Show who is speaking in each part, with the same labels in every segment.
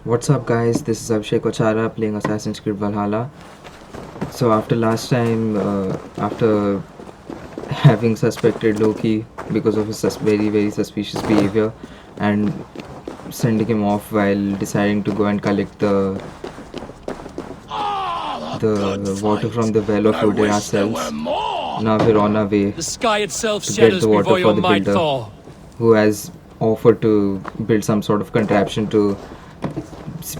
Speaker 1: What's up, guys? This is Abhishek Ochara playing Assassin's Creed Valhalla. So, after last time, after having suspected Loki because of his very, very suspicious behavior and sending him off while deciding to go and collect the water from the well of Odin ourselves, now we're on our way
Speaker 2: The sky itself
Speaker 1: to get
Speaker 2: shatters
Speaker 1: the water
Speaker 2: before
Speaker 1: for
Speaker 2: your
Speaker 1: the
Speaker 2: might
Speaker 1: builder,
Speaker 2: thaw.
Speaker 1: who has offered to build some sort of contraption to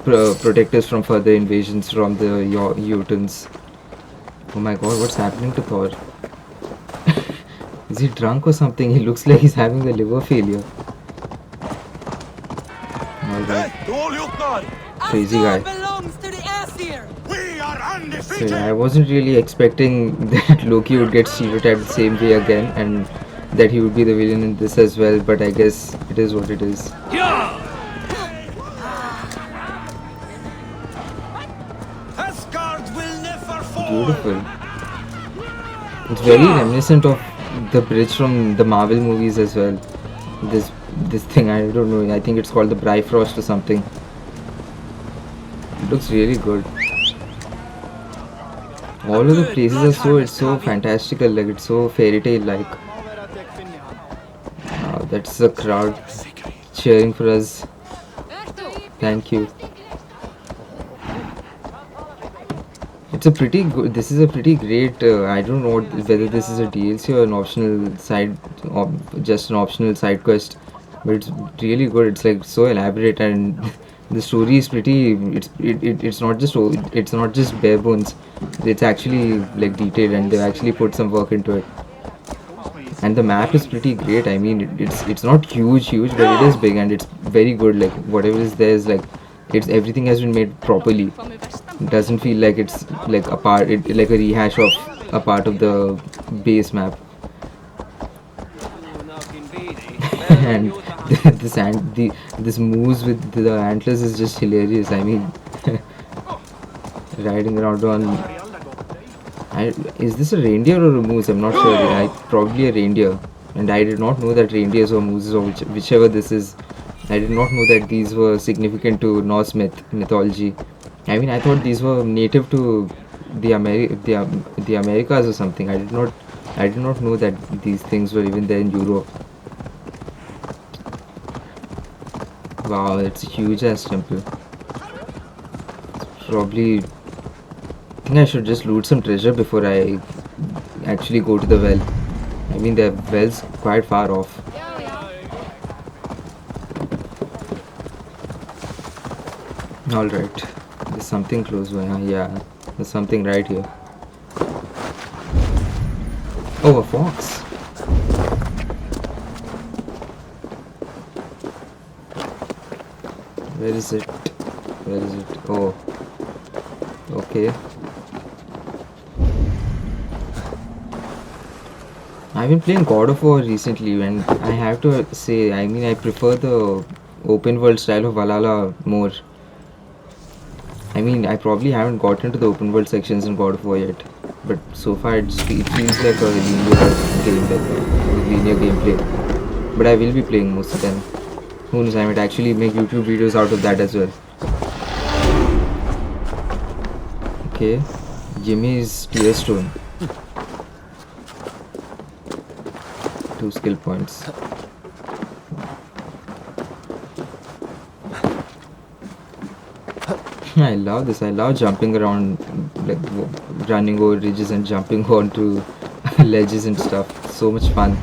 Speaker 1: protect us from further invasions from the Jotuns. Oh my god, what's happening to Thor? Is he drunk or something? He looks like he's having a liver failure. Alright, crazy guy.
Speaker 3: Belongs to the Aesir.
Speaker 4: We are
Speaker 1: So
Speaker 4: undefeated!
Speaker 1: yeah, I wasn't really expecting that Loki would get stereotyped the same way again and that he would be the villain in this as well, but I guess it is what it is.
Speaker 4: Asgard will never fall!
Speaker 1: Beautiful. It's very reminiscent of the bridge from the Marvel movies as well. This thing, I don't know, I think it's called the Bifrost or something. It looks really good. All of the places are it's so fantastical, like it's so fairy tale like. That's the crowd cheering for us. Thank you. It's a pretty good. This is a pretty great. I don't know whether this is a DLC or an optional side, just an optional side quest, but it's really good. It's like so elaborate and the story is pretty. It's not just it's not just bare bones. It's actually like detailed and they've actually put some work into it. And the map is pretty great. I mean, it's not huge, but it is big and it's very good. Like whatever is there is like, it's everything has been made properly. It doesn't feel like it's like a part, like a rehash of a part of the base map. And this moose with the antlers is just hilarious. I mean, riding around on. Is this a reindeer or a moose? I'm not sure. Probably a reindeer. And I did not know that reindeers or mooses or whichever this is. I did not know that these were significant to Norse mythology. I mean, I thought these were native to the Americas or something. I did not know that these things were even there in Europe. Wow, it's a huge ass temple. Probably, I think I should just loot some treasure before I actually go to the well. I mean, the well's quite far off. Alright, there's something close by. Yeah, there's something right here. Oh, a fox. Where is it? Where is it? Oh, okay. I've been playing God of War recently and I have to say, I mean, I prefer the open world style of Valhalla more. I mean, I probably haven't gotten to the open world sections in God of War yet, but so far it feels like a linear gameplay. But I will be playing most of them. Who knows, I might actually make YouTube videos out of that as well. Okay, Jimmy's tear stone. 2 skill points. I love this. I love jumping around, like running over ridges and jumping onto ledges and stuff. So much fun.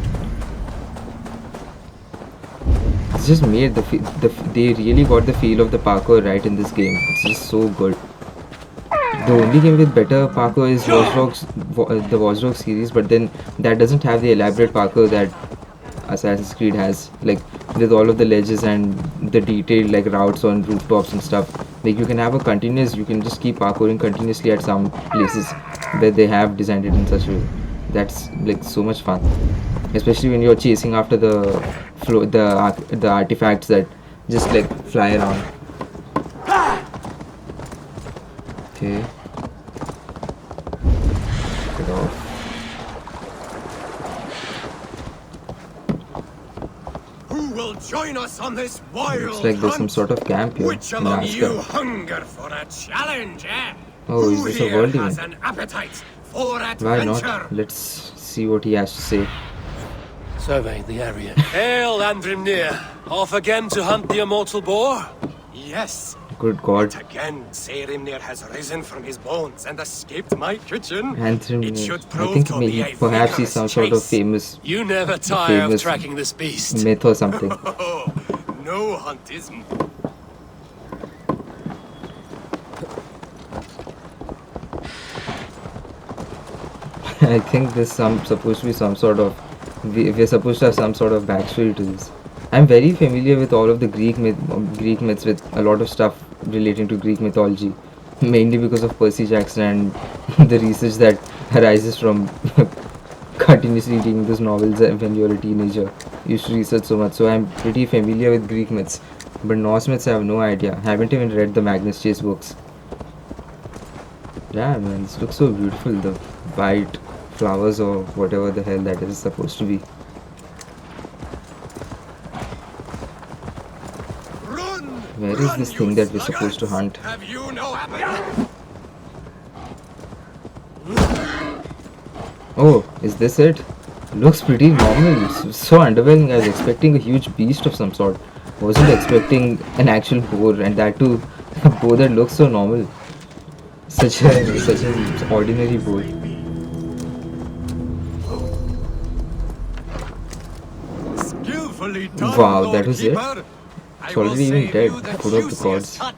Speaker 1: It's just made they really got the feel of the parkour right in this game. It's just so good. The only game with better parkour is the Watch Dogs series, but then that doesn't have the elaborate parkour that Assassin's Creed has, like with all of the ledges and the detailed like routes on rooftops and stuff. Like you can have a continuous, you can just keep parkouring continuously at some places where they have designed it in such a way. That's like so much fun, especially when you're chasing after the artifacts that just like fly around. Okay. Get off.
Speaker 4: join us on this wild
Speaker 1: Looks like there's some
Speaker 4: hunt?
Speaker 1: sort of camp here
Speaker 4: Which
Speaker 1: in
Speaker 4: among you
Speaker 1: Asgard.
Speaker 4: hunger for a challenge, eh?
Speaker 1: Oh, is
Speaker 4: Who
Speaker 1: this a
Speaker 4: here
Speaker 1: world
Speaker 4: has
Speaker 1: event?
Speaker 4: an appetite for
Speaker 1: Why not?
Speaker 4: adventure?
Speaker 1: Let's see what he has to say.
Speaker 2: Surveying the area. Hail, Andrimnir! Off again to hunt the immortal boar?
Speaker 4: Yes.
Speaker 1: Good God.
Speaker 4: Yet again, Seirimnir has risen from his bones and escaped my kitchen.
Speaker 1: Antrim,
Speaker 4: It should
Speaker 1: I
Speaker 4: prove
Speaker 1: think
Speaker 4: to be a
Speaker 1: perhaps he's
Speaker 4: vigorous
Speaker 1: some sort of
Speaker 4: chase.
Speaker 1: famous
Speaker 2: You never tire of
Speaker 1: famous
Speaker 2: tracking this beast.
Speaker 1: myth or something.
Speaker 4: Oh, no hunt is
Speaker 1: I think this supposed to be some sort of we're supposed to have some sort of backstory to this. I'm very familiar with all of the Greek myths with a lot of stuff relating to Greek mythology, mainly because of Percy Jackson and the research that arises from continuously reading those novels when you're a teenager. You used to research so much, so I'm pretty familiar with Greek myths, but Norse myths I have no idea. Haven't even read the Magnus Chase books. Yeah, man, this looks so beautiful. The white flowers or whatever the hell that is supposed to be.
Speaker 4: Run!
Speaker 1: Where is
Speaker 4: Run,
Speaker 1: this
Speaker 4: you
Speaker 1: thing that we're supposed to
Speaker 4: sluggards!
Speaker 1: hunt?
Speaker 4: Have you no appetite?
Speaker 1: Oh, is this it? Looks pretty normal. So underwhelming. I was expecting a huge beast of some sort. Wasn't expecting an actual boar, and that too, a boar that looks so normal. Such an ordinary boar.
Speaker 4: Skillfully done,
Speaker 1: Wow,
Speaker 4: Lord
Speaker 1: that was it?
Speaker 4: Keeper. I
Speaker 1: It's
Speaker 4: will
Speaker 1: already even
Speaker 4: save
Speaker 1: dead.
Speaker 4: you the
Speaker 1: Foot of the
Speaker 4: juiciest
Speaker 1: gods.
Speaker 4: cut.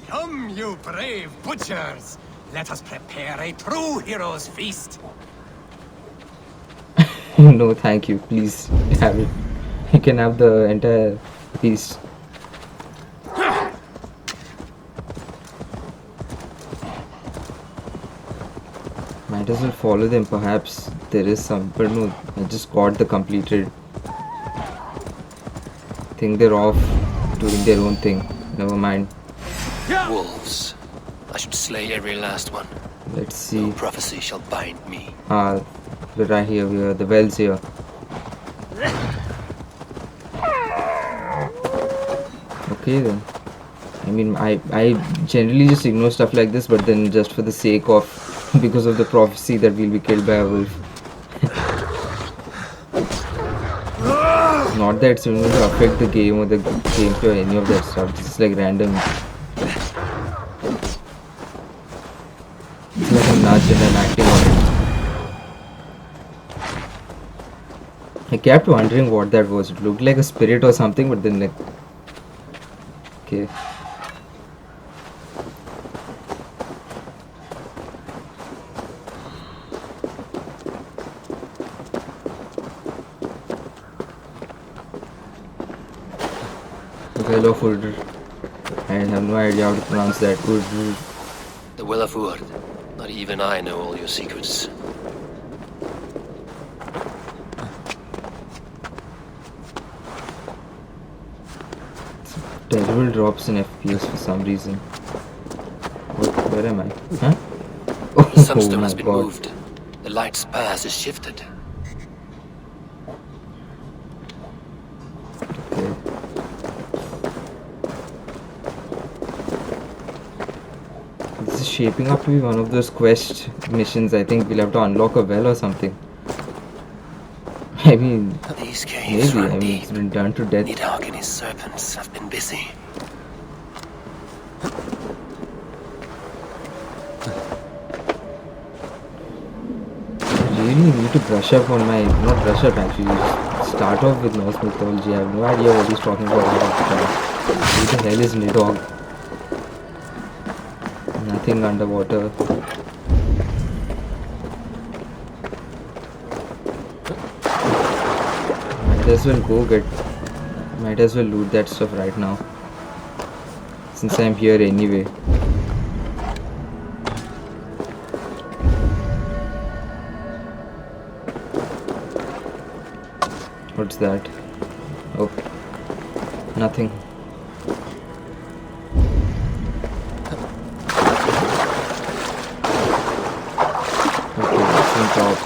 Speaker 4: Come, you brave butchers. Let us prepare a true hero's feast.
Speaker 1: No, thank you. Please have it. You can have the entire piece. Might as well follow them. Perhaps there is some. But no, I just got the completed. Think they're off doing their own thing. Never mind.
Speaker 2: Wolves. I should slay every last one.
Speaker 1: Let's see.
Speaker 2: No prophecy shall bind me.
Speaker 1: We're right here. We are the wells here. Okay then. I mean, I generally just ignore stuff like this, but then just for the sake of, because of the prophecy that we'll be killed by a wolf. Not that it's going to affect the game or the gameplay or any of that stuff. It's just like random. It's like a nudge and I'm acting on it. I kept wondering what that was. It looked like a spirit or something, but then like... Okay. Well of Urd. I have no idea how to pronounce that. Urd.
Speaker 2: The Will of Urd. Not even I know all your secrets.
Speaker 1: Terrible drops in FPS for some reason. Where am I? Huh?
Speaker 2: The sunstone
Speaker 1: my
Speaker 2: has been
Speaker 1: God.
Speaker 2: moved. The light's path is shifted.
Speaker 1: Okay. This is shaping up to be one of those quest missions. I think we'll have to unlock a well or something. I mean,
Speaker 2: These caves
Speaker 1: maybe.
Speaker 2: run
Speaker 1: I mean,
Speaker 2: deep.
Speaker 1: it's been done to death.
Speaker 2: Nidhogg and his serpents have been busy.
Speaker 1: I really need to brush up on my, not brush up actually, just start off with Norse mythology. I have no idea what he's talking about all of the time. What the hell is Nidhogg? Nothing underwater. Might as well loot that stuff right now. Since I'm here anyway. What's that? Oh, nothing. Okay, that's on top.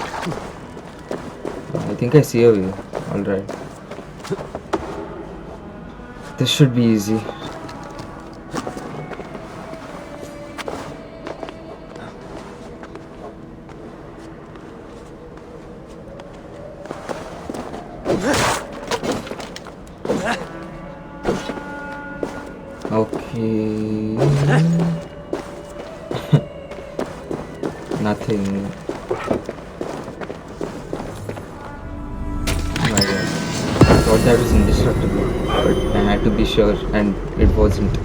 Speaker 1: I think I see a way. Alright. This should be easy. Okay. Nothing. My God. I thought that was indestructible, but I had to be sure, and it wasn't.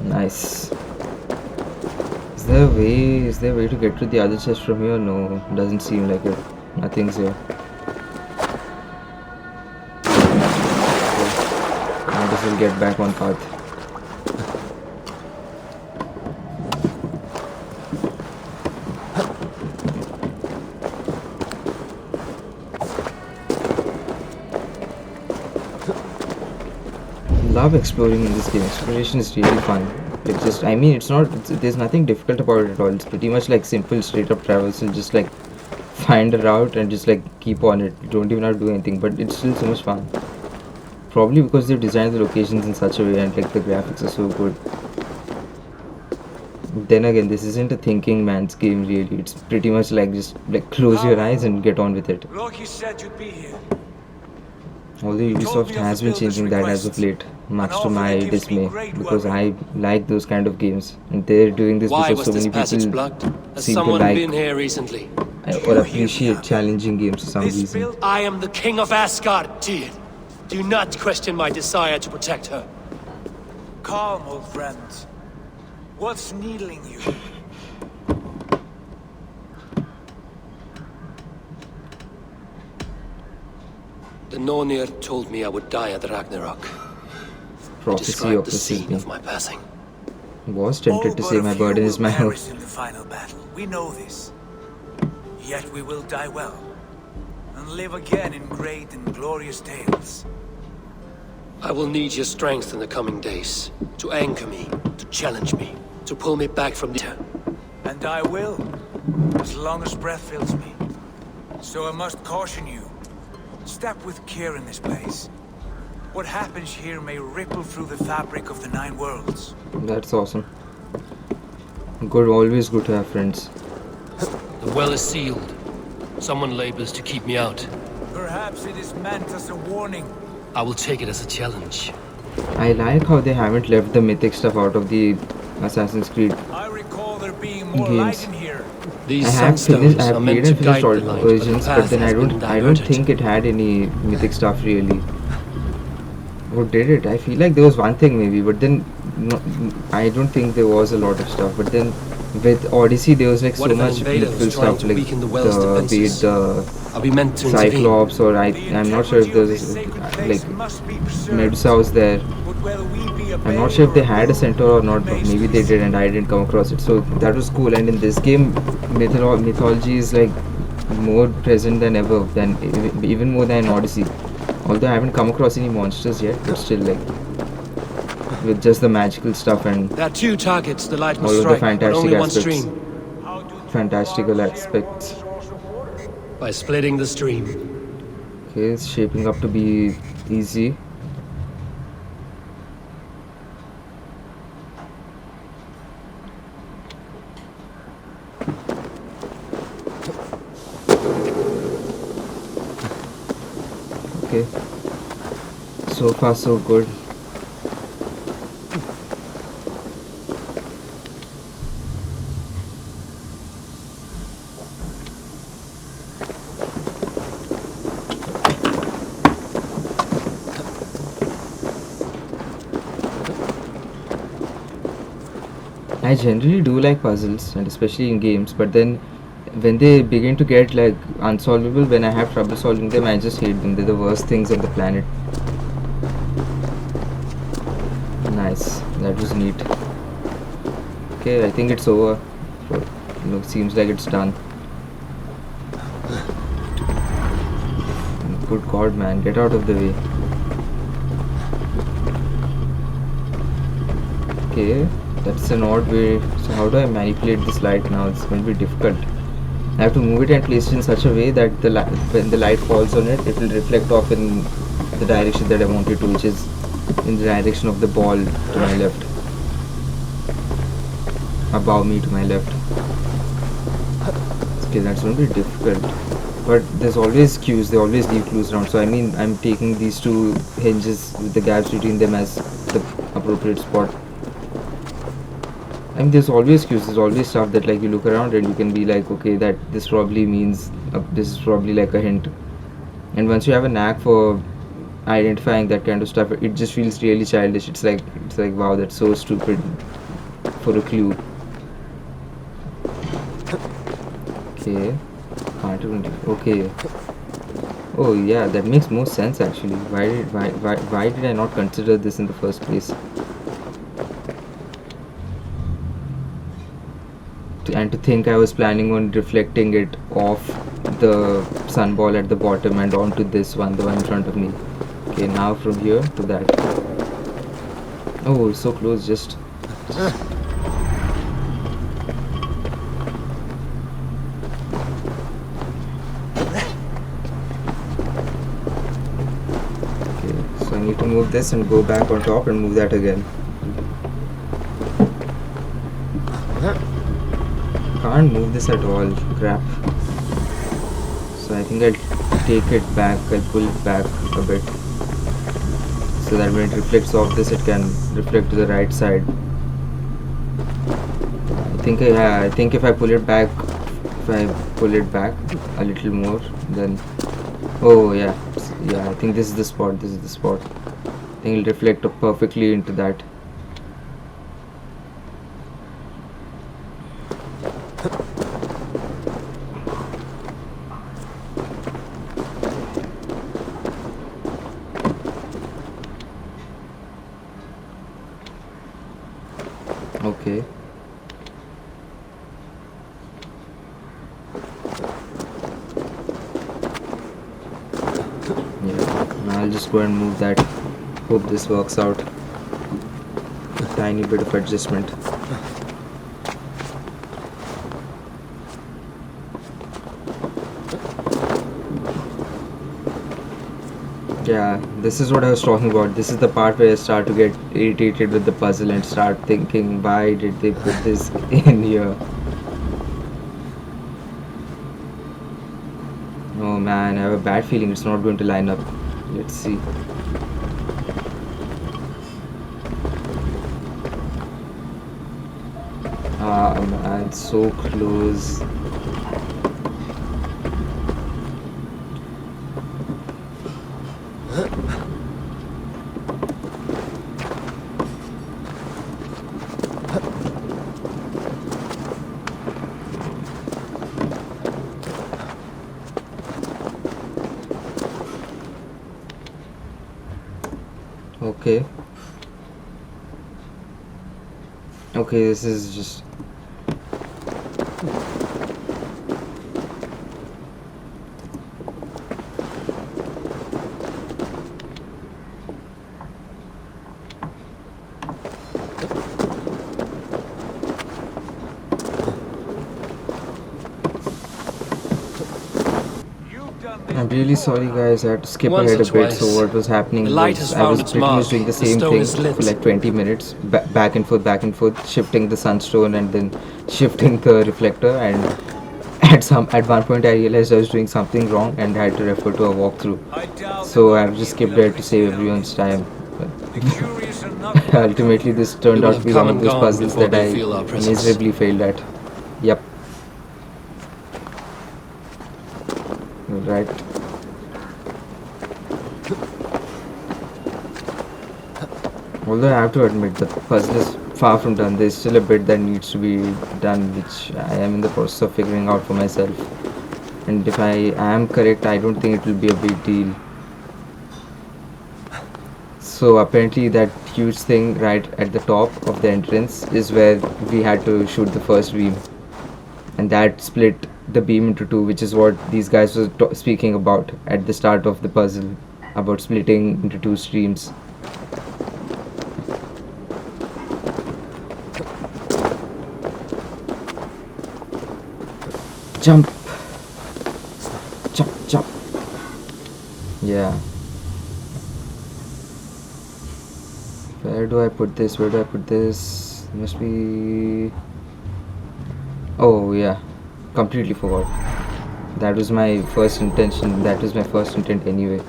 Speaker 1: Nice. Is there a way to get to the other chest from here? No, doesn't seem like it. Nothing's here. Might as well get back on path. Love exploring in this game. Exploration is really fun. I mean, there's nothing difficult about it at all. It's pretty much like simple, straight up travels and just like find a route and just like keep on it. You don't even have to do anything, but it's still so much fun. Probably because they've designed the locations in such a way and like the graphics are so good. Then again, this isn't a thinking man's game really. It's pretty much like just like close your eyes and get on with it.
Speaker 5: Loki said you'd be here.
Speaker 1: Although Ubisoft has been changing that as of late, much to my dismay, because I like those kind of games, and they're doing this
Speaker 2: Why
Speaker 1: because
Speaker 2: was
Speaker 1: so
Speaker 2: this
Speaker 1: many
Speaker 2: passage
Speaker 1: people
Speaker 2: blocked? Has
Speaker 1: seem to
Speaker 2: someone
Speaker 1: like
Speaker 2: been here recently?
Speaker 1: or appreciate challenging games for some reason.
Speaker 2: I am the king of Asgard, Tyr. Do not question my desire to protect her.
Speaker 5: Calm, old friend. What's needling you?
Speaker 2: The Nornir told me I would die at Ragnarok.
Speaker 1: Prophecy
Speaker 2: Described the
Speaker 1: opposite
Speaker 2: scene
Speaker 1: me.
Speaker 2: of my passing.
Speaker 1: Was tempted to say my burden is my health.
Speaker 5: In the final battle. We know this. Yet we will die well and live again in great and glorious tales.
Speaker 2: I will need your strength in the coming days. To anchor me, to challenge me, to pull me back from the...
Speaker 5: And I will, as long as breath fills me. So I must caution you. Step with care in this place. What happens here may ripple through the fabric of the 9 worlds.
Speaker 1: That's awesome. Good, always good to have friends.
Speaker 2: The well is sealed. Someone labors to keep me out.
Speaker 5: Perhaps it is meant as a warning.
Speaker 2: I will take it as a challenge.
Speaker 1: I like how they haven't left the mythic stuff out of the Assassin's Creed
Speaker 5: I recall there being more
Speaker 1: games.
Speaker 5: light in here.
Speaker 2: These
Speaker 1: I have
Speaker 2: sunstones
Speaker 1: played
Speaker 2: are
Speaker 1: and
Speaker 2: meant to guide
Speaker 1: finished all
Speaker 2: the light,
Speaker 1: Origins, but then I don't
Speaker 2: diverted.
Speaker 1: think it had any mythic stuff really. Or did it? I feel like there was one thing maybe, but then no, I don't think there was a lot of stuff. But then with Odyssey there was like
Speaker 2: What
Speaker 1: so
Speaker 2: if an
Speaker 1: much
Speaker 2: invader
Speaker 1: beautiful
Speaker 2: was trying
Speaker 1: stuff
Speaker 2: to
Speaker 1: like
Speaker 2: weaken the well's defenses?
Speaker 1: the
Speaker 2: Are we meant to intervene?
Speaker 1: Cyclops, or I'm not sure if there's like Medusa was there. I'm not sure if they had a centaur or not, but maybe they did and I didn't come across it. So that was cool. And in this game, mythology is like more present than ever, than even more than in Odyssey. Although I haven't come across any monsters yet, but still like with just the magical stuff and
Speaker 2: There are 2 targets the light
Speaker 1: all
Speaker 2: must
Speaker 1: of the
Speaker 2: strike, but
Speaker 1: fantastic
Speaker 2: only one
Speaker 1: aspects.
Speaker 2: stream.
Speaker 1: Fantastical aspects.
Speaker 2: By splitting the stream.
Speaker 1: Okay, it's shaping up to be easy. Okay, so far so good. I generally do like puzzles, and especially in games, but then when they begin to get like unsolvable, when I have trouble solving them, I just hate them. They're the worst things on the planet. Nice, that was neat. Okay, I think it's over. Seems like it's done. Good God, man, get out of the way. Okay, that's an odd way. So how do I manipulate this light now? It's going to be difficult. I have to move it and place it in such a way that when the light falls on it, it will reflect off in the the direction that I wanted to, which is in the direction of the ball to my left, above me to my left. Okay, that's going to be difficult, but there's always cues, they always leave clues around, so I mean I'm taking these two hinges with the gaps between them as the appropriate spot. I mean there's always cues, there's always stuff that like you look around and you can be like, okay, that this probably means this is probably like a hint. And once you have a knack for identifying that kind of stuff, it just feels really childish. It's like wow, that's so stupid for a clue. Okay, can't even. Okay. Oh yeah, that makes more sense actually. Why did I not consider this in the first place? And to think I was planning on reflecting it off the sunball at the bottom and onto this one, the one in front of me. Okay, now from here to that. Oh, so close, just. Okay, so I need to move this and go back on top and move that again. Can't move this at all, crap. So I think I'll take it back, I'll pull it back a bit so that when it reflects off this it can reflect to the right side. I think if I pull it back a little more, then oh yeah, I think this is the spot, I think it'll reflect perfectly into that. Okay. Yeah, now I'll just go and move that. Hope this works out. A tiny bit of adjustment. Yeah, this is what I was talking about. This is the part where I start to get irritated with the puzzle and start thinking, why did they put this in here? Oh man, I have a bad feeling it's not going to line up. Let's see. Ah man, so close. Okay. Okay, this is just. I'm really sorry guys, I had to skip
Speaker 2: Once
Speaker 1: ahead
Speaker 2: or
Speaker 1: a bit.
Speaker 2: twice,
Speaker 1: So what was happening
Speaker 2: the light
Speaker 1: was
Speaker 2: has
Speaker 1: I
Speaker 2: found
Speaker 1: was
Speaker 2: its
Speaker 1: pretty much
Speaker 2: mark.
Speaker 1: doing the
Speaker 2: The
Speaker 1: same
Speaker 2: stone
Speaker 1: thing
Speaker 2: is lit.
Speaker 1: for like 20 minutes, back and forth, shifting the sunstone and then shifting the reflector, and at one point I realized I was doing something wrong and had to refer to a walkthrough. So I've just skipped ahead to save everyone's time. Ultimately this
Speaker 2: We
Speaker 1: turned
Speaker 2: will
Speaker 1: out to
Speaker 2: have
Speaker 1: be
Speaker 2: come
Speaker 1: one of
Speaker 2: and
Speaker 1: those
Speaker 2: gone
Speaker 1: puzzles
Speaker 2: before
Speaker 1: that
Speaker 2: they
Speaker 1: I
Speaker 2: feel our presence.
Speaker 1: miserably failed at. Yep. Right. Although I have to admit the puzzle is far from done, there's still a bit that needs to be done, which I am in the process of figuring out for myself. And if I am correct, I don't think it will be a big deal. So apparently that huge thing right at the top of the entrance is where we had to shoot the first beam. And that split the beam into two, which is what these guys were speaking about at the start of the puzzle, about splitting into two streams. Jump! Jump, jump! Yeah. Where do I put this? Where do I put this? Must be. Oh, yeah. Completely forgot. That was my first intention. That was my first intent anyway.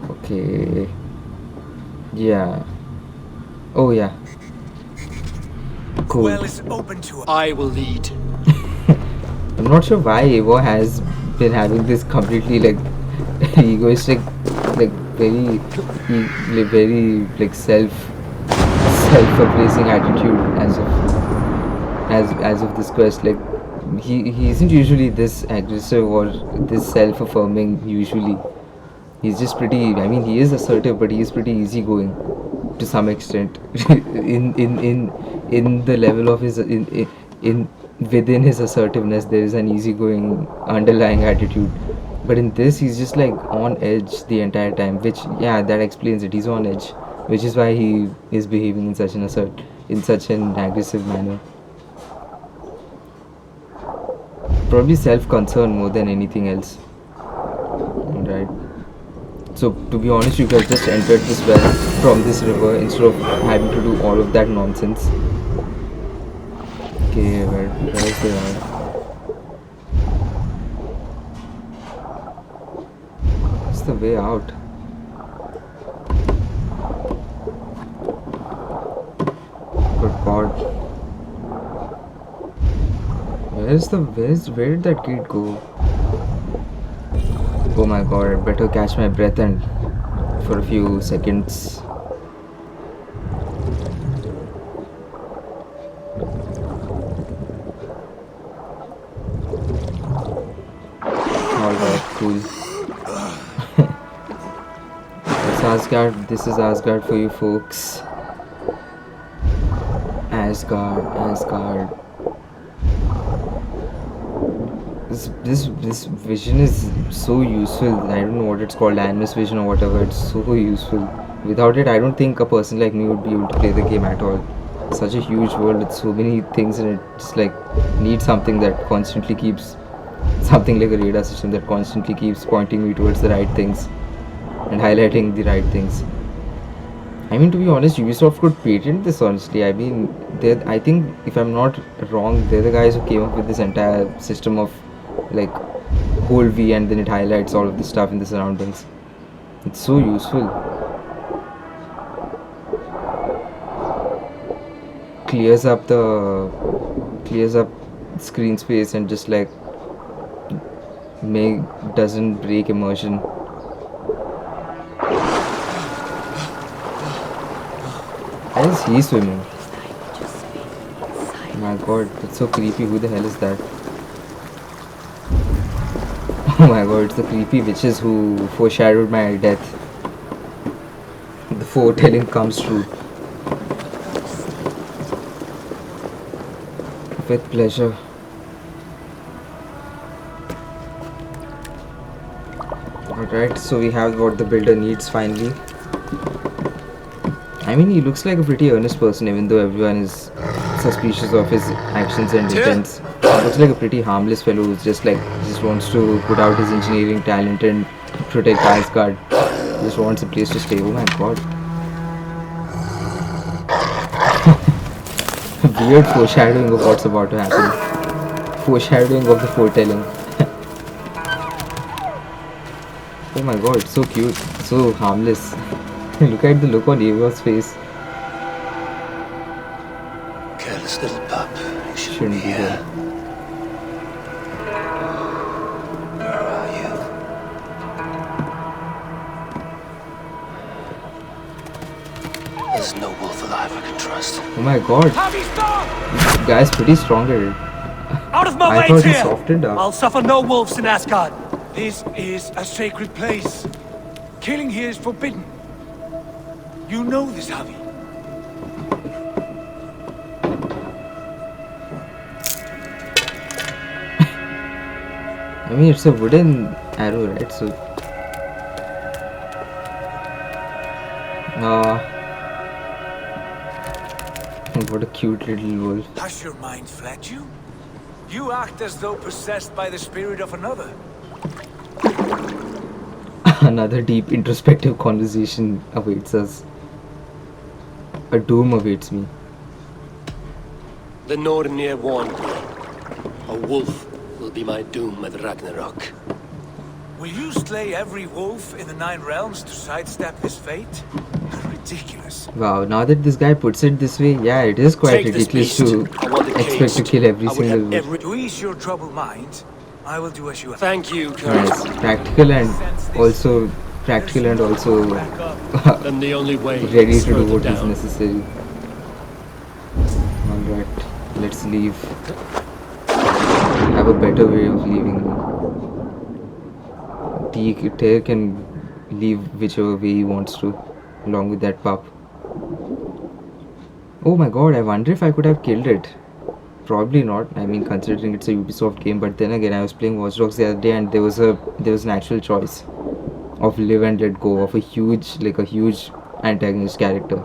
Speaker 1: Okay. Yeah. Oh, yeah. Cool.
Speaker 5: Well is open to us.
Speaker 2: I will lead.
Speaker 1: I'm not sure why Eivor has been having this completely like egoistic, like very, very like self-appraising attitude as of this quest. Like he isn't usually this aggressive or this self-affirming usually. He's just pretty. I mean, he is assertive, but he is pretty easygoing to some extent. In the level of his in within his assertiveness, there is an easygoing underlying attitude. But in this, he's just like on edge the entire time. Which yeah, that explains it. He's on edge, which is why he is behaving in such an aggressive manner. Probably self-concern more than anything else. Right. So to be honest, you guys just entered this well from this river instead of having to do all of that nonsense. Okay, where is the what's the way out? Good God. Where did that gate go? Oh my God, I better catch my breath and for a few seconds. Alright, cool. It's Asgard. This is Asgard for you folks. Asgard. This vision is so useful. I don't know what it's called, animus vision or whatever. It's so useful. Without it, I don't think a person like me would be able to play the game at all. Such a huge world with so many things in it. Just like need something that constantly keeps something like a radar system that constantly keeps pointing me towards the right things and highlighting the right things. I mean, to be honest, Ubisoft could patent this. Honestly, I mean, I think if I'm not wrong, they're the guys who came up with this entire system of like whole V and then it highlights all of the stuff in the surroundings. It's so useful. Clears up screen space and just like doesn't break immersion. How is he swimming? Oh my God, that's so creepy. Who the hell is that? Oh my God, it's the creepy witches who foreshadowed my death. The foretelling comes true. With pleasure. Alright, so we have what the builder needs finally. I mean, he looks like a pretty earnest person, even though everyone is suspicious of his actions and intents. He looks like a pretty harmless fellow who's just wants to put out his engineering talent and protect Asgard. Just wants a place to stay. Oh my God. Weird foreshadowing of what's about to happen. Foreshadowing of the foretelling. Oh my God, so cute, so harmless. Look at the look on Eivor's face.
Speaker 2: Careless little pup. You
Speaker 1: Shouldn't be here.
Speaker 2: Where are you? There's no wolf alive I can trust.
Speaker 1: Oh my God, this guy's pretty strong at it.
Speaker 4: Out of my
Speaker 1: I
Speaker 4: way,
Speaker 1: thought he
Speaker 4: Tyr!
Speaker 1: softened up.
Speaker 4: I'll suffer no wolves in Asgard.
Speaker 5: This is a sacred place. Killing here is forbidden. You know this, Javi.
Speaker 1: I mean, it's a wooden arrow, right? So, what a cute little wolf.
Speaker 5: Has your mind fled you? You act as though possessed by the spirit of another.
Speaker 1: Another deep introspective conversation awaits us. A doom awaits me.
Speaker 2: The Nornir warned me. A wolf will be my doom at Ragnarok.
Speaker 5: Will you slay every wolf in the 9 realms to sidestep his fate? Ridiculous.
Speaker 1: Wow, now that this guy puts it this way, yeah, it is quite
Speaker 2: Take this
Speaker 1: ridiculous
Speaker 2: beast.
Speaker 1: to
Speaker 2: I want it
Speaker 1: expect to
Speaker 2: caged.
Speaker 1: kill every
Speaker 2: I would
Speaker 1: single
Speaker 2: have
Speaker 1: wolf.
Speaker 2: every...
Speaker 5: To ease your troubled mind, I will do as you have.
Speaker 2: Thank you,
Speaker 1: Nice,
Speaker 2: Kurt.
Speaker 1: practical and also
Speaker 2: Then the only way
Speaker 1: ready
Speaker 2: is
Speaker 1: to do
Speaker 2: further
Speaker 1: what is
Speaker 2: down.
Speaker 1: necessary. Alright, let's leave. Have a better way of leaving. Tyr can leave whichever way he wants to, along with that pup. Oh my god, I wonder if I could have killed it. Probably not. I mean, considering it's a Ubisoft game, but then again, I was playing Watch Dogs the other day, and there was an actual choice of live and let go of a huge antagonist character.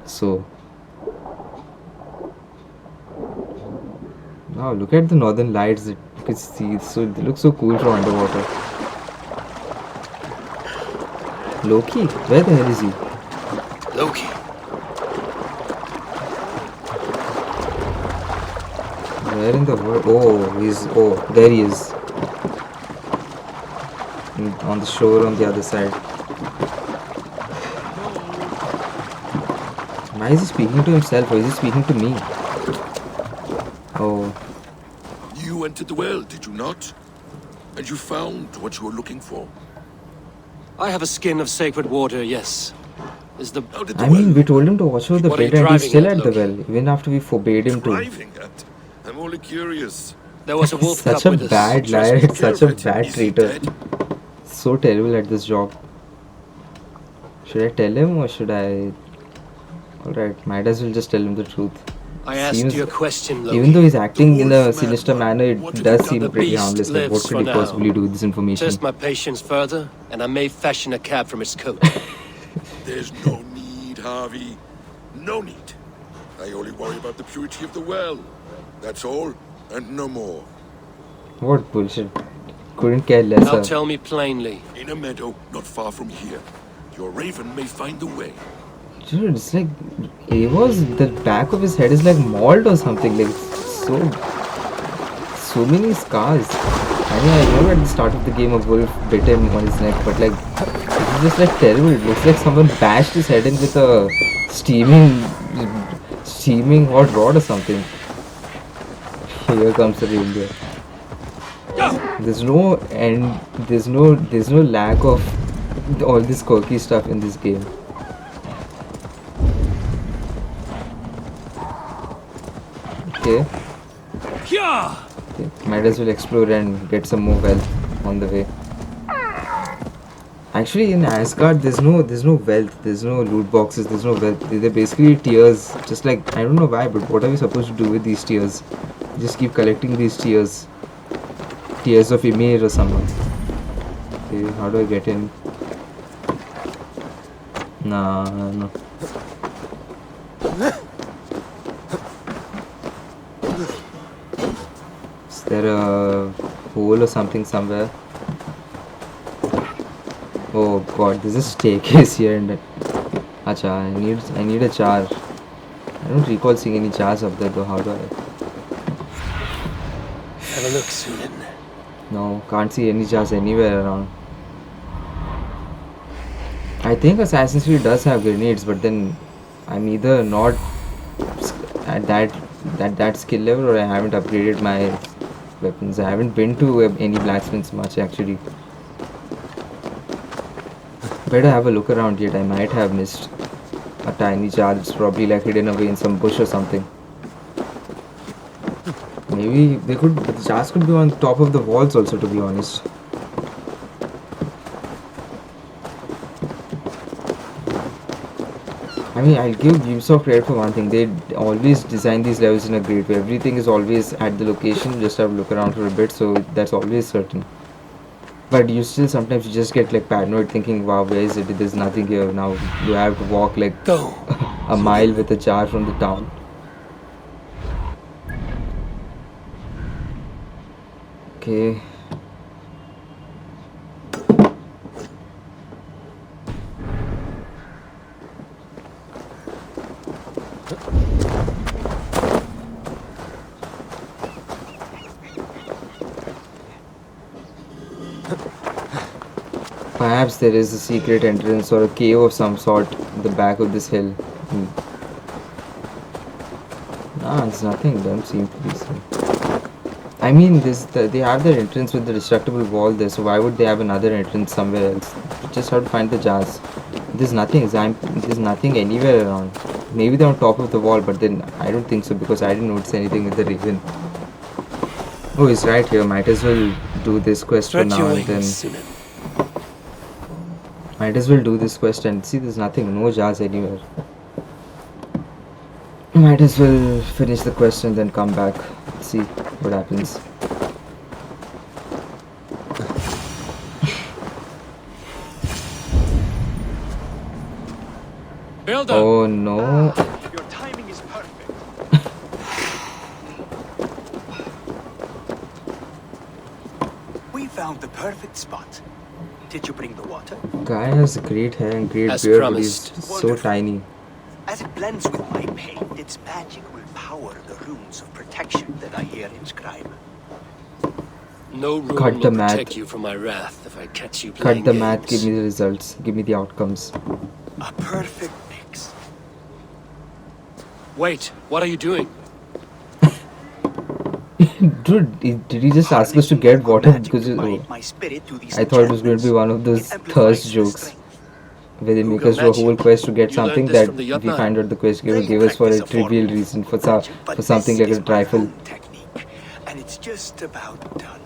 Speaker 1: So, wow, look at the northern lights that you can see. So they look so cool from underwater. Loki, where the hell is he?
Speaker 2: Loki.
Speaker 1: Where in the world? Oh, there he is. On the shore on the other side. Why is he speaking to himself or is he speaking to me? Oh,
Speaker 6: You entered the well, did you not? And you found what you were looking for.
Speaker 2: I have a skin of sacred water, yes. Is the...
Speaker 6: How did the
Speaker 1: I
Speaker 6: well
Speaker 1: mean, we told him to watch out the
Speaker 2: What are you
Speaker 1: bait and he's
Speaker 2: driving
Speaker 1: still
Speaker 2: at,
Speaker 1: at the
Speaker 2: Loki?
Speaker 1: well, even after we forbade him to.
Speaker 6: driving at? I'm only curious.
Speaker 2: There was a wolf
Speaker 1: Such
Speaker 2: cub
Speaker 1: a
Speaker 2: with us.
Speaker 1: bad
Speaker 2: Trust
Speaker 1: liar,
Speaker 2: me.
Speaker 1: it's such a
Speaker 6: Is
Speaker 1: bad
Speaker 6: he
Speaker 1: traitor.
Speaker 6: dead?
Speaker 1: So terrible at this job. Should I tell him or should I? Alright, might as well just tell him the truth.
Speaker 2: I asked
Speaker 1: Seems-
Speaker 2: you a question, Loki.
Speaker 1: Even though he's acting in a
Speaker 6: wolf man,
Speaker 1: sinister manner,
Speaker 6: what
Speaker 1: it
Speaker 6: did
Speaker 1: does
Speaker 6: you
Speaker 1: seem
Speaker 2: The
Speaker 1: pretty
Speaker 2: beast
Speaker 1: harmless. Like, what
Speaker 2: lives
Speaker 1: could
Speaker 2: for
Speaker 1: he
Speaker 2: now.
Speaker 1: possibly do with this information?
Speaker 2: Test my patience further, and I may fashion a cab from its coat.
Speaker 6: There's no need, Harvey. No need. I only worry about the purity of the well. That's all, and no more.
Speaker 1: What bullshit. Couldn't care
Speaker 2: Now
Speaker 1: lesser.
Speaker 2: tell me plainly.
Speaker 6: In a meadow not far from here, your raven may find the way.
Speaker 1: Dude, it's like the back of his head is like mauled or something. Like so many scars. I mean, I know at the start of the game a wolf bit him on his neck, but like this is just like terrible. It looks like someone bashed his head in with a steaming hot rod or something. Here comes the reindeer. There's no end. There's no lack of all this quirky stuff in this game. Okay. Okay, might as well explore and get some more wealth on the way. Actually, in Asgard, there's no wealth, there's no loot boxes, there's no wealth. They're basically tears. Just like, I don't know why, but what are we supposed to do with these tears? Just keep collecting these tears. Tears of Ymir or someone. Okay, how do I get in? Nah, no. Is there a hole or something somewhere? Oh god, there's a staircase here and acha, I need a jar. I don't recall seeing any jars up there though. How do I?
Speaker 2: Have a look, Sunan.
Speaker 1: No, can't see any jars anywhere around. I think Assassin's Creed does have grenades, but then I'm either not at that skill level or I haven't upgraded my weapons. I haven't been to any blacksmiths much actually. Better have a look around yet. I might have missed a tiny jar that's probably like hidden away in some bush or something. Maybe the jars could be on top of the walls also, to be honest. I mean, I'll give Ubisoft credit for one thing. They always design these levels in a great way. Everything is always at the location. Just have a look around for a bit, so that's always certain. But you still sometimes you just get like paranoid, thinking, "Wow, where is it? There's nothing here." Now you have to walk like
Speaker 2: Go.
Speaker 1: a mile with a jar from the town. Okay. Perhaps there is a secret entrance or a cave of some sort at the back of this hill. Nah, it's nothing. Don't seem to be so. I mean, they have their entrance with the destructible wall there, so why would they have another entrance somewhere else? You just have to find the jars. There's nothing. There's nothing anywhere around. Maybe they're on top of the wall, but then I don't think so because I didn't notice anything with the raven. Oh, he's right here. Might as well do this quest for
Speaker 2: Stretch
Speaker 1: now
Speaker 2: your
Speaker 1: and then.
Speaker 2: wings, Sinan.
Speaker 1: Might as well do this quest and see. There's nothing. No jars anywhere. Might as well finish the quest and then come back. See what happens.
Speaker 2: Well done.
Speaker 1: Oh no.
Speaker 5: Your timing is perfect. We found the perfect spot. Did you bring the water?
Speaker 1: Guy has great hair and great
Speaker 2: As
Speaker 1: beard, but he's
Speaker 2: promised.
Speaker 1: so
Speaker 5: Wonderful.
Speaker 1: tiny.
Speaker 7: As it blends with my paint, its magic will power the runes of protection that I here inscribe.
Speaker 2: No rune
Speaker 1: Cut
Speaker 2: will
Speaker 1: the math.
Speaker 2: protect you from my wrath if I catch you playing
Speaker 1: Cut the math,
Speaker 2: games.
Speaker 1: give me the results, give me the outcomes.
Speaker 7: A perfect mix.
Speaker 2: Wait, what are you doing?
Speaker 1: Dude, did he just ask us to get water because
Speaker 7: My spirit to these
Speaker 1: I thought it was going to be one of those
Speaker 7: enchantments. It amplifies
Speaker 1: thirst
Speaker 7: your
Speaker 1: jokes
Speaker 7: strength.
Speaker 1: where they make
Speaker 2: Google
Speaker 1: us do a whole
Speaker 2: magic.
Speaker 1: quest to get
Speaker 2: You
Speaker 1: something
Speaker 2: learned this
Speaker 1: that
Speaker 2: from the
Speaker 1: we
Speaker 2: Yatna?
Speaker 1: find out the quest giver
Speaker 7: They
Speaker 1: gave us for a
Speaker 7: practice a
Speaker 1: trivial
Speaker 7: form
Speaker 1: reason,
Speaker 7: of
Speaker 1: for
Speaker 7: magic, but
Speaker 1: something
Speaker 7: this
Speaker 1: like a
Speaker 7: is my
Speaker 1: trifle.
Speaker 7: own technique, and it's just about done.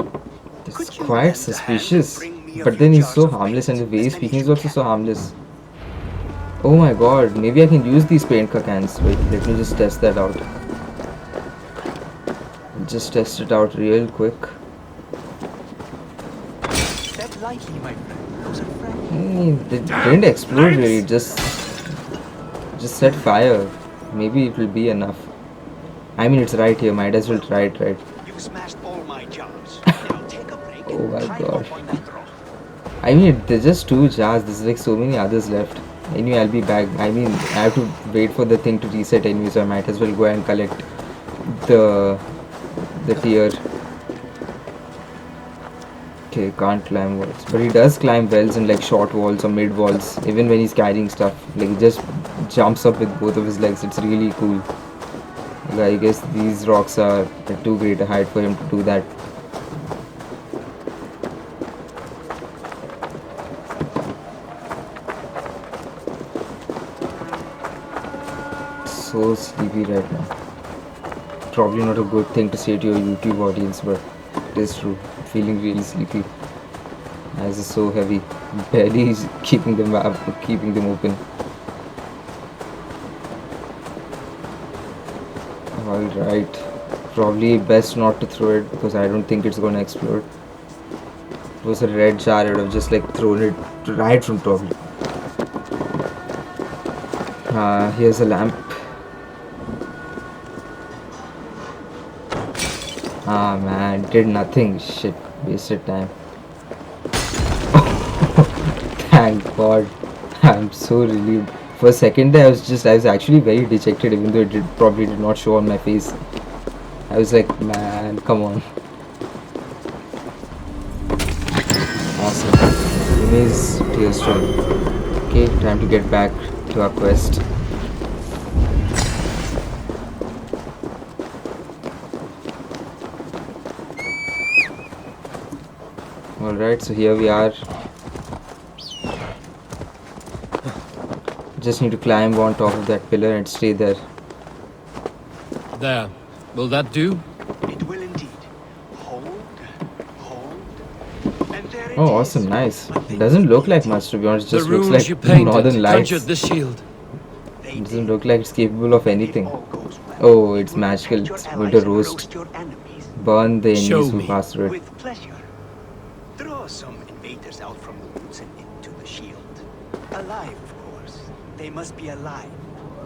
Speaker 1: It's
Speaker 7: Could you
Speaker 1: quite
Speaker 7: lend a hand to
Speaker 1: suspicious.
Speaker 7: bring me a
Speaker 1: But
Speaker 7: few
Speaker 1: then he's
Speaker 7: jars
Speaker 1: so
Speaker 7: of
Speaker 1: harmless and the
Speaker 7: paint,
Speaker 1: way he's
Speaker 7: as many
Speaker 1: speaking
Speaker 7: as
Speaker 1: is
Speaker 7: you
Speaker 1: also
Speaker 7: can?
Speaker 1: so harmless. Oh my god, maybe I can use these paint cans. Wait, let me just test that out. Just test it out real quick.
Speaker 7: Step lightly, my friend. Those are friends.
Speaker 1: They didn't explode really, just set fire. Maybe it will be enough. I mean, it's right here, might as well try it, right?
Speaker 7: You smashed all my jars. Now take a break
Speaker 1: Oh
Speaker 7: and
Speaker 1: my
Speaker 7: climb
Speaker 1: God.
Speaker 7: up on that rock.
Speaker 1: I mean, there's just 2 jars, there's like so many others left. Anyway, I'll be back. I mean, I have to wait for the thing to reset anyway, so I might as well go and collect the tier. Okay, can't climb walls. But he does climb wells and like short walls or mid walls, even when he's carrying stuff. Like he just jumps up with both of his legs. It's really cool. Like, I guess these rocks are at too great a height for him to do that. So sleepy right now. Probably not a good thing to say to your YouTube audience, but it is true. Feeling really sleepy. Eyes are so heavy. Barely keeping them up, keeping them open. Alright. Probably best not to throw it because I don't think it's gonna explode. If it was a red jar, I would have just like thrown it right from top. Here's a lamp. Ah man, did nothing. Shit, wasted time. Thank God. I'm so relieved. For a second there, I was actually very dejected, even though it probably did not show on my face. I was like, man, come on. Awesome. Anyways, Tearstone. Okay, time to get back to our quest. Alright, so here we are. Just need to climb on top of that pillar and stay there.
Speaker 2: There. Will that do?
Speaker 7: It will indeed. Hold. And there it
Speaker 1: Oh,
Speaker 7: is.
Speaker 1: awesome, nice. It doesn't look like much, to be honest. It
Speaker 2: The
Speaker 1: just looks
Speaker 2: runes
Speaker 1: like
Speaker 2: you painted
Speaker 1: northern lights.
Speaker 2: conjured this shield.
Speaker 7: They
Speaker 1: It doesn't
Speaker 7: did.
Speaker 1: look like it's capable of
Speaker 7: If
Speaker 1: anything.
Speaker 7: all goes well,
Speaker 1: Oh,
Speaker 7: it
Speaker 1: it's
Speaker 7: will
Speaker 1: magical.
Speaker 7: protect your
Speaker 1: It's
Speaker 7: allies
Speaker 1: going to
Speaker 7: and
Speaker 1: roast.
Speaker 7: your enemies.
Speaker 1: Burn the
Speaker 2: Show
Speaker 1: enemies who
Speaker 2: me.
Speaker 1: pass through it.
Speaker 7: With pleasure. Draw some invaders out from the woods and into the shield. Alive, of course. They must be alive.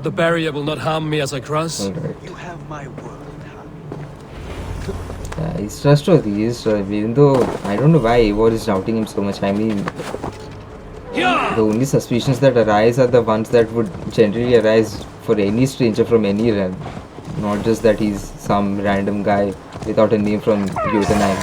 Speaker 2: The barrier will not harm me as I cross.
Speaker 1: Alright.
Speaker 7: You have my word,
Speaker 1: Yeah, he's trustworthy. Even though I don't know why Eivor is doubting him so much. I mean, the only suspicions that arise are the ones that would generally arise for any stranger from any realm. Not just that he's some random guy without a name from Jotunheim.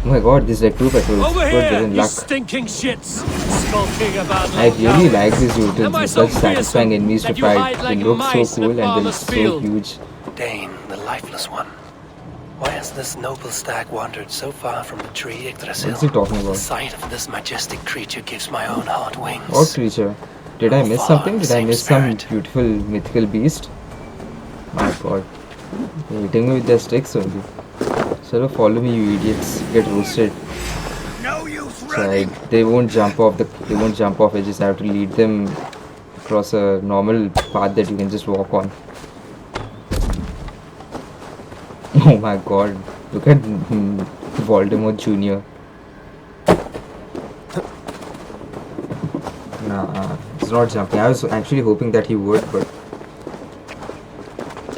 Speaker 1: Oh my god, this is like 2 petrol.
Speaker 2: Over
Speaker 1: Good,
Speaker 2: here,
Speaker 1: they're in
Speaker 2: you
Speaker 1: luck.
Speaker 2: stinking shits! Skulking about
Speaker 1: I
Speaker 2: like
Speaker 1: really like
Speaker 2: cowards.
Speaker 1: these
Speaker 2: Am
Speaker 1: Jotun.
Speaker 2: I
Speaker 1: Such
Speaker 2: so
Speaker 1: satisfying
Speaker 2: fearsome
Speaker 1: enemies to
Speaker 2: that you
Speaker 1: fight.
Speaker 2: hide like
Speaker 1: They look so
Speaker 2: mice in a
Speaker 1: cool and they're
Speaker 2: farmer's
Speaker 1: so
Speaker 2: field?
Speaker 1: huge.
Speaker 8: Dane, the lifeless one. Why has this noble stag wandered so far from the tree Yggdrasil?
Speaker 1: What's he talking
Speaker 8: The
Speaker 1: about?
Speaker 8: sight of this majestic creature gives my own heart wings.
Speaker 1: What creature? Did I miss
Speaker 8: Follow
Speaker 1: something?
Speaker 8: the
Speaker 1: Did I
Speaker 8: same
Speaker 1: miss some
Speaker 8: spirit.
Speaker 1: beautiful mythical beast? My god. They're hitting me with their sticks only. So follow me, you idiots. Get roasted.
Speaker 4: No use
Speaker 1: So
Speaker 4: running.
Speaker 1: they won't jump off edges. I have to lead them across a normal path that you can just walk on. Oh my god. Look at Voldemort Jr. Nah, he's not jumping. I was actually hoping that he would, but...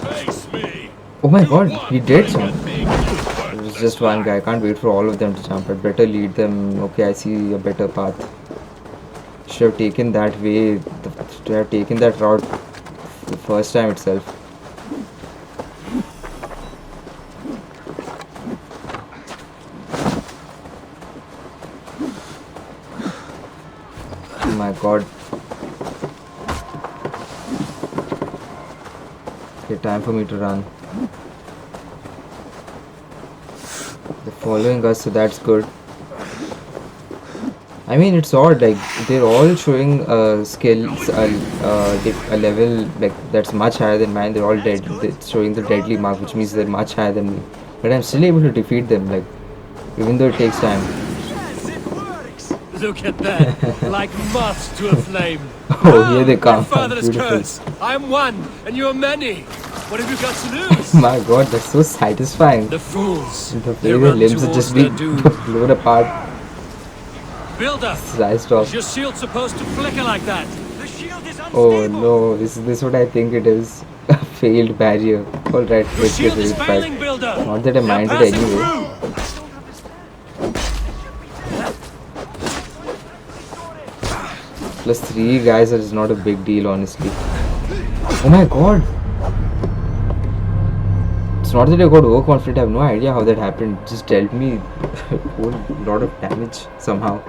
Speaker 6: Face me.
Speaker 1: Oh my god, he did jump. It was just one guy. I can't wait for all of them to jump. I'd better lead them. Okay, I see a better path. Should have taken that way. Should have taken that route the first time itself. Oh my god. Okay, time for me to run. They're following us, so that's good. I mean, it's odd, like, they're all showing skills, a level like that's much higher than mine. They're all dead. They're showing the deadly mark, which means they're much higher than me. But I'm still able to defeat them, like, even though it takes time.
Speaker 2: Look at that, like moths to a flame.
Speaker 1: Oh, here they come.
Speaker 2: My father's
Speaker 1: Beautiful.
Speaker 2: curse. I am one, and you are many. What have you got to lose?
Speaker 1: My god, that's so satisfying.
Speaker 2: The fools.
Speaker 1: The
Speaker 2: They
Speaker 1: way their
Speaker 2: run
Speaker 1: limbs are
Speaker 2: towards
Speaker 1: just
Speaker 2: their
Speaker 1: being
Speaker 2: doom.
Speaker 1: blown apart,
Speaker 2: Builder,
Speaker 1: sliced off.
Speaker 2: is your shield supposed to flicker like that?
Speaker 7: The shield is unstable.
Speaker 1: Oh no, is this what I think it is? A failed barrier. Alright,
Speaker 2: Your
Speaker 1: let's get
Speaker 2: shield is
Speaker 1: ready to
Speaker 2: failing,
Speaker 1: fight.
Speaker 2: Builder.
Speaker 1: Not that I
Speaker 2: They're
Speaker 1: minded
Speaker 2: passing
Speaker 1: anyway.
Speaker 2: through.
Speaker 1: Plus 3 guys is not a big deal, honestly. Oh my god! It's not that I got overconfident, I have no idea how that happened. It just dealt me a whole lot of damage somehow.